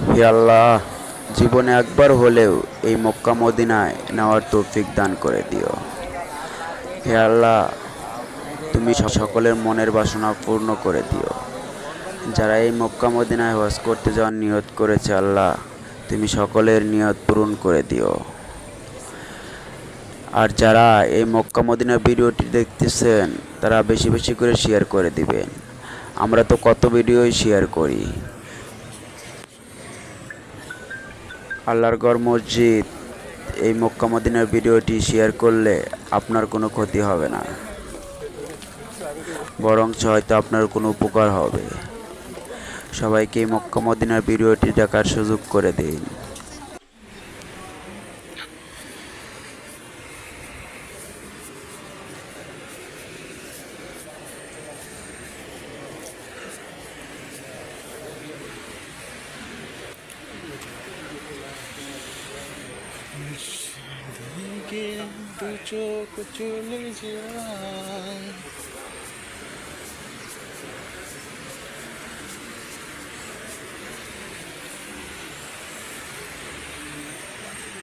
হে আল্লাহ, জীবনে একবার হলেও এই মক্কা মদিনায় নেওয়ার তৌফিক দান করে দিও। হে আল্লাহ, তুমি সকলের মনের বাসনা পূর্ণ করে দিও। যারা এই মক্কা মদিনায় হজ করতে যাওয়ার নিয়ত করেছে আল্লাহ, তুমি সকলের নিয়ত পূরণ করে দিও। আর যারা এই মক্কা মদিনার ভিডিওটি দেখতেছেন, তারা বেশি বেশি করে শেয়ার করে দিবেন। আমরা তো কত ভিডিওই শেয়ার করি। আল্লাহর ঘর মসজিদ, এই মক্কা মদিনার ভিডিওটি শেয়ার করলে আপনার কোনো ক্ষতি হবে না, বরঞ্চ হয়তো আপনার কোনো উপকার হবে। সবাইকে এই মক্কা মদিনার ভিডিওটি দেখার সুযোগ করে দিন। দিকে দু চোখ চলে যায়।